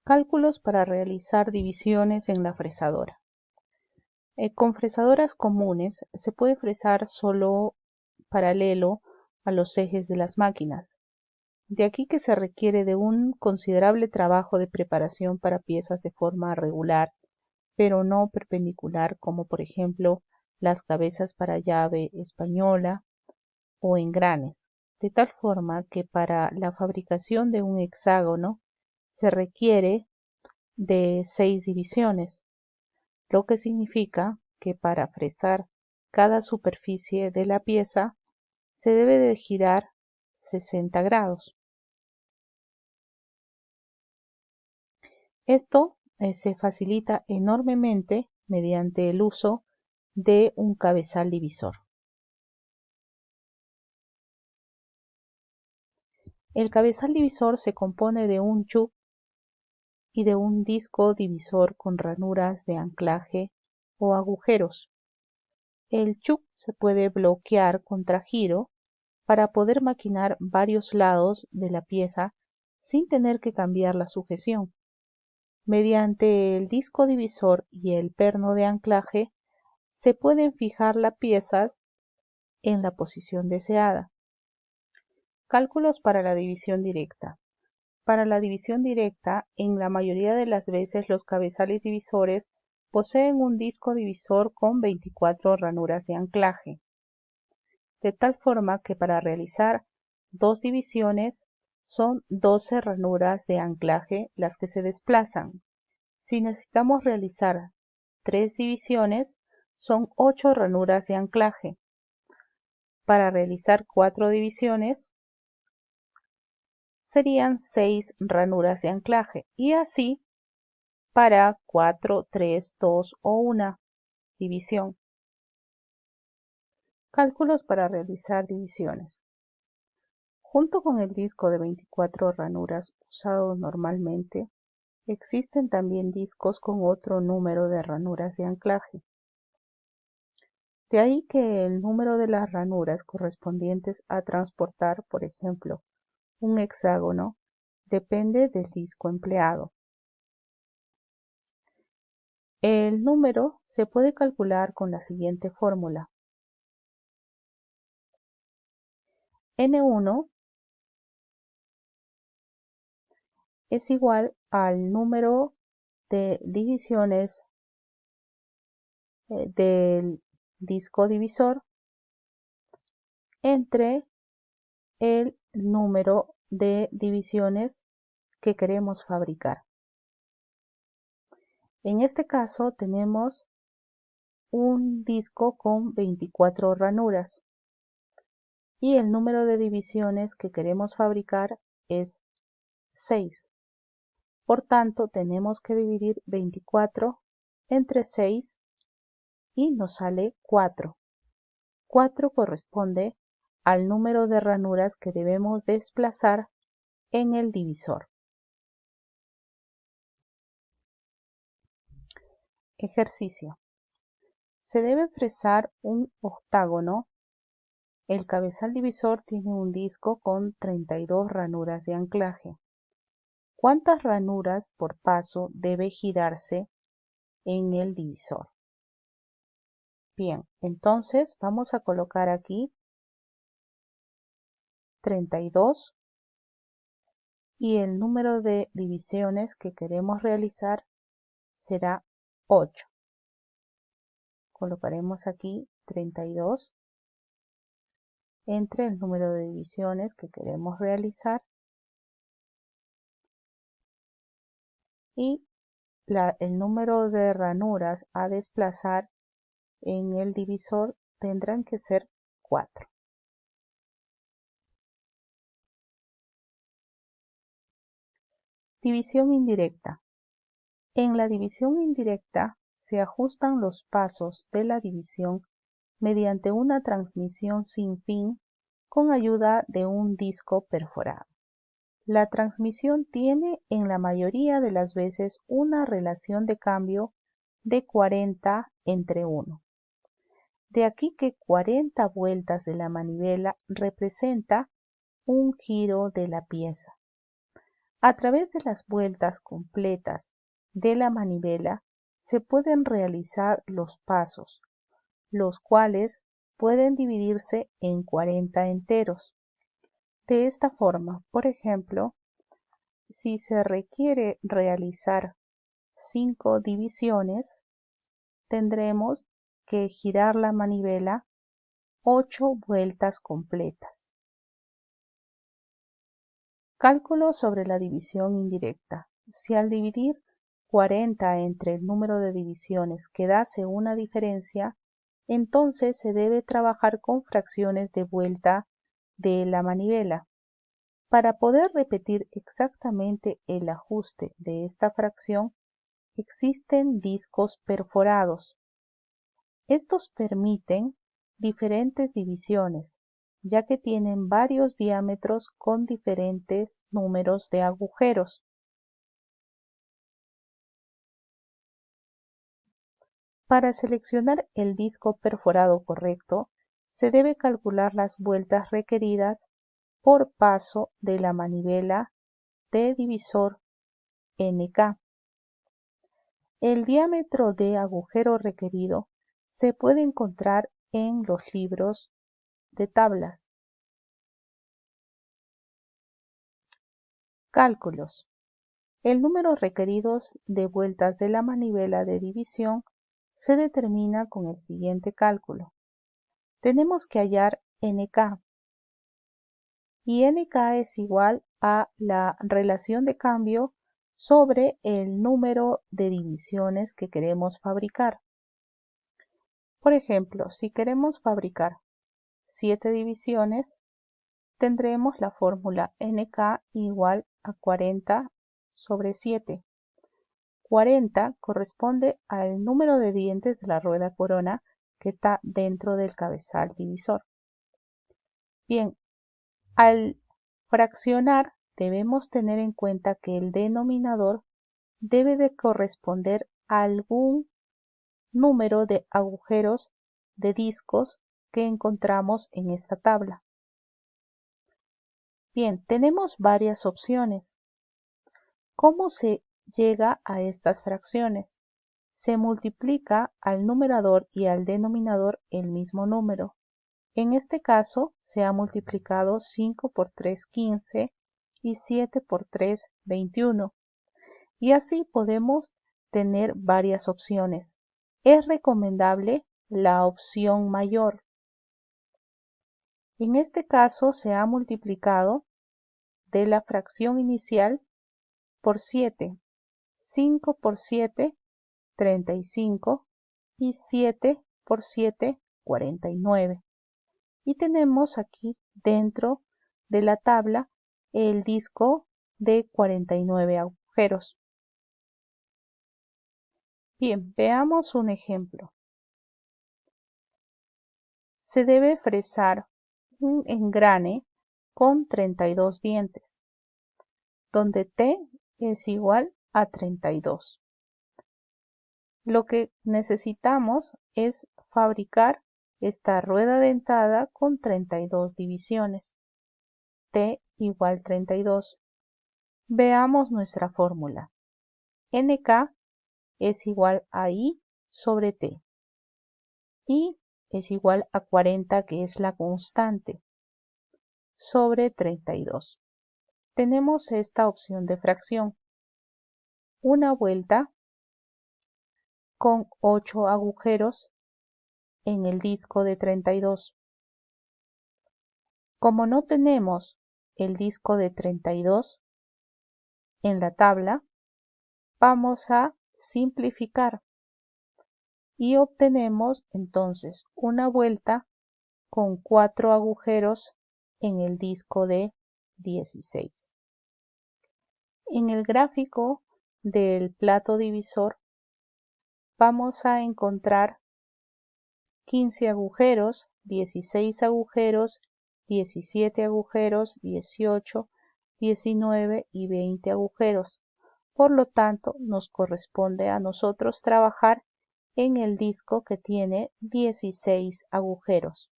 Cálculos para realizar divisiones en la fresadora. Con fresadoras comunes se puede fresar solo paralelo a los ejes de las máquinas. De aquí que se requiere de un considerable trabajo de preparación para piezas de forma regular, pero no perpendicular, como por ejemplo las cabezas para llave española o engranes, de tal forma que para la fabricación de un hexágono se requiere de 6 divisiones, lo que significa que para fresar cada superficie de la pieza se debe de girar 60 grados. Esto se facilita enormemente mediante el uso de un cabezal divisor. El cabezal divisor se compone de un chuck y de un disco divisor con ranuras de anclaje o agujeros. El chuck se puede bloquear contra giro para poder maquinar varios lados de la pieza sin tener que cambiar la sujeción. Mediante el disco divisor y el perno de anclaje se pueden fijar las piezas en la posición deseada. Cálculos para la división directa. Para la división directa, en la mayoría de las veces los cabezales divisores poseen un disco divisor con 24 ranuras de anclaje, de tal forma que para realizar 2 divisiones son 12 ranuras de anclaje las que se desplazan. Si necesitamos realizar 3 divisiones, son 8 ranuras de anclaje. Para realizar 4 divisiones, serían 6 ranuras de anclaje, y así para 4, 3, 2 o 1 división. Cálculos para realizar divisiones. Junto con el disco de 24 ranuras usado normalmente, existen también discos con otro número de ranuras de anclaje. De ahí que el número de las ranuras correspondientes a transportar, por ejemplo, un hexágono, depende del disco empleado. El número se puede calcular con la siguiente fórmula. N1 es igual al número de divisiones del disco divisor entre el número de divisiones que queremos fabricar. En este caso tenemos un disco con 24 ranuras y el número de divisiones que queremos fabricar es 6. Por tanto, tenemos que dividir 24 entre 6 y nos sale 4. 4 corresponde al número de ranuras que debemos desplazar en el divisor. Ejercicio. Se debe fresar un octágono. El cabezal divisor tiene un disco con 32 ranuras de anclaje. ¿Cuántas ranuras por paso debe girarse en el divisor? Bien, entonces vamos a colocar aquí 32 y el número de divisiones que queremos realizar será 8. Colocaremos aquí 32 entre el número de divisiones que queremos realizar y el número de ranuras a desplazar en el divisor tendrán que ser 4. División indirecta. En la división indirecta se ajustan los pasos de la división mediante una transmisión sin fin con ayuda de un disco perforado. La transmisión tiene en la mayoría de las veces una relación de cambio de 40 entre 1. De aquí que 40 vueltas de la manivela representa un giro de la pieza. A través de las vueltas completas de la manivela se pueden realizar los pasos, los cuales pueden dividirse en 40 enteros. De esta forma, por ejemplo, si se requiere realizar 5 divisiones, tendremos que girar la manivela 8 vueltas completas. Cálculo sobre la división indirecta. Si al dividir 40 entre el número de divisiones quedase una diferencia, entonces se debe trabajar con fracciones de vuelta de la manivela. Para poder repetir exactamente el ajuste de esta fracción, existen discos perforados. Estos permiten diferentes divisiones, ya que tienen varios diámetros con diferentes números de agujeros. Para seleccionar el disco perforado correcto, se debe calcular las vueltas requeridas por paso de la manivela de divisor NK. El diámetro de agujero requerido se puede encontrar en los libros de tablas. Cálculos. El número requerido de vueltas de la manivela de división se determina con el siguiente cálculo. Tenemos que hallar NK, y NK es igual a la relación de cambio sobre el número de divisiones que queremos fabricar. Por ejemplo, si queremos fabricar 7 divisiones, tendremos la fórmula NK igual a 40 sobre 7. 40 corresponde al número de dientes de la rueda corona que está dentro del cabezal divisor. Bien, al fraccionar debemos tener en cuenta que el denominador debe de corresponder a algún número de agujeros de discos que encontramos en esta tabla. Bien, tenemos varias opciones. ¿Cómo se llega a estas fracciones? Se multiplica al numerador y al denominador el mismo número. En este caso se ha multiplicado 5 por 3, 15 y 7 por 3, 21. Y así podemos tener varias opciones. Es recomendable la opción mayor. En este caso se ha multiplicado de la fracción inicial por 7. 5 por 7, 35 y 7 por 7, 49. Y tenemos aquí dentro de la tabla el disco de 49 agujeros. Bien, veamos un ejemplo. Se debe fresar un engrane con 32 dientes, donde T es igual a 32. Lo que necesitamos es fabricar esta rueda dentada con 32 divisiones. T igual 32. Veamos nuestra fórmula. NK es igual a I sobre T. I es igual a 40, que es la constante, sobre 32. Tenemos esta opción de fracción. Una vuelta con 8 agujeros en el disco de 32. Como no tenemos el disco de 32 en la tabla, vamos a simplificar y obtenemos entonces una vuelta con 4 agujeros en el disco de 16. En el gráfico del plato divisor vamos a encontrar 15 agujeros, 16 agujeros, 17 agujeros, 18, 19 y 20 agujeros. Por lo tanto, nos corresponde a nosotros trabajar en el disco que tiene 16 agujeros.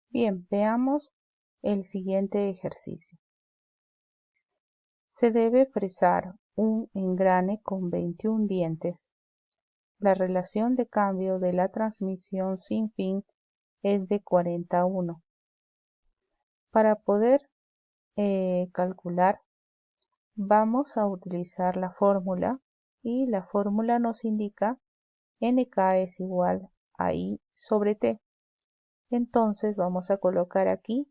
Bien, veamos el siguiente ejercicio. Se debe fresar un engrane con 21 dientes. La relación de cambio de la transmisión sin fin es de 41. Para poder calcular, vamos a utilizar la fórmula y la fórmula nos indica nk es igual a I sobre T. Entonces vamos a colocar aquí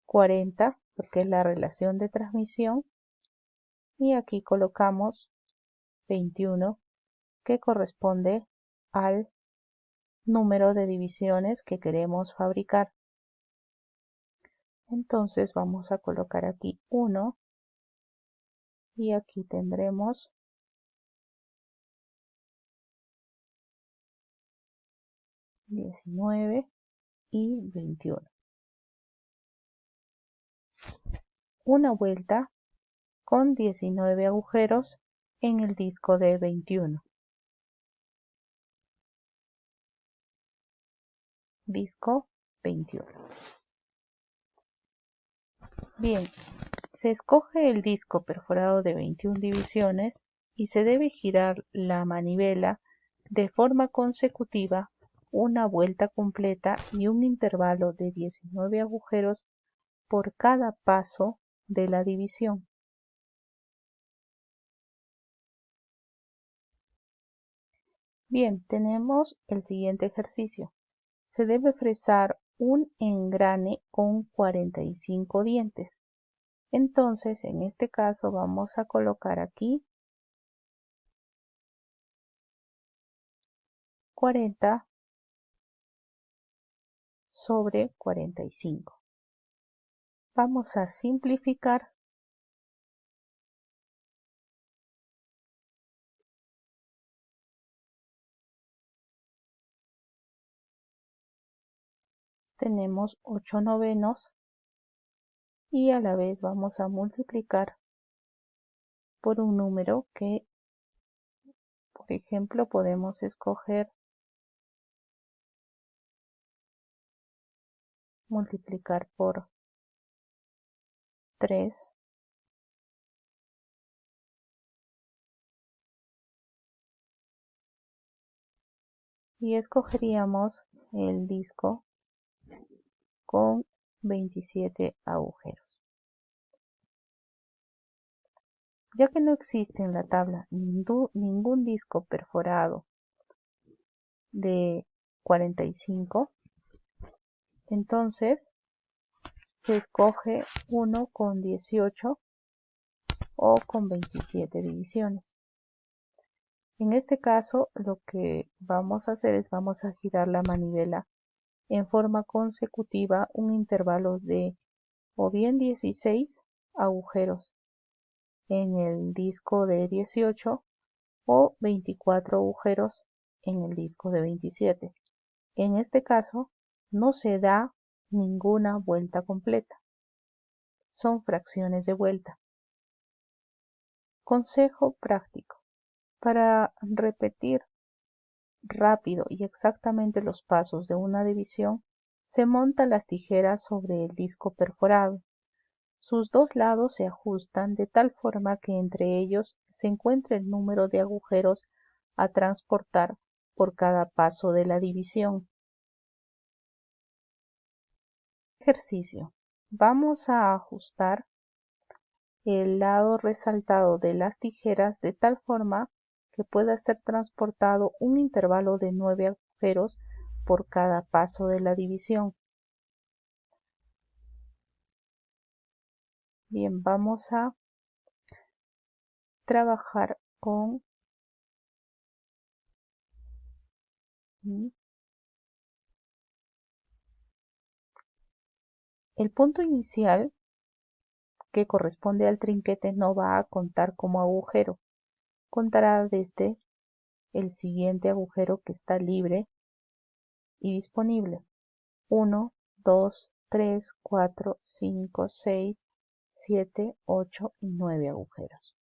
40 porque es la relación de transmisión y aquí colocamos 21 que corresponde al número de divisiones que queremos fabricar. Entonces vamos a colocar aquí 1 y aquí tendremos 19 y 21. Una vuelta con 19 agujeros en el disco de 21. Disco 21. Bien, se escoge el disco perforado de 21 divisiones y se debe girar la manivela de forma consecutiva una vuelta completa y un intervalo de 19 agujeros por cada paso de la división. Bien, tenemos el siguiente ejercicio. Se debe fresar un engrane con 45 dientes. Entonces, en este caso vamos a colocar aquí 40 sobre 45. Vamos a simplificar. Tenemos 8 novenos y a la vez vamos a multiplicar por un número que, por ejemplo, podemos escoger multiplicar por 3 y escogeríamos el disco con 27 agujeros. Ya que no existe en la tabla ningún disco perforado de 45, entonces se escoge uno con 18 o con 27 divisiones. En este caso lo que vamos a hacer es vamos a girar la manivela en forma consecutiva un intervalo de o bien 16 agujeros en el disco de 18 o 24 agujeros en el disco de 27. En este caso no se da ninguna vuelta completa, son fracciones de vuelta. Consejo práctico: para repetir rápido y exactamente los pasos de una división, se monta las tijeras sobre el disco perforado. Sus dos lados se ajustan de tal forma que entre ellos se encuentre el número de agujeros a transportar por cada paso de la división. Ejercicio: vamos a ajustar el lado resaltado de las tijeras de tal forma que pueda ser transportado un intervalo de 9 agujeros por cada paso de la división. Bien, vamos a trabajar con el punto inicial, que corresponde al trinquete, no va a contar como agujero, contará desde el siguiente agujero que está libre y disponible: 1, 2, 3, 4, 5, 6, 7, 8 y 9 agujeros.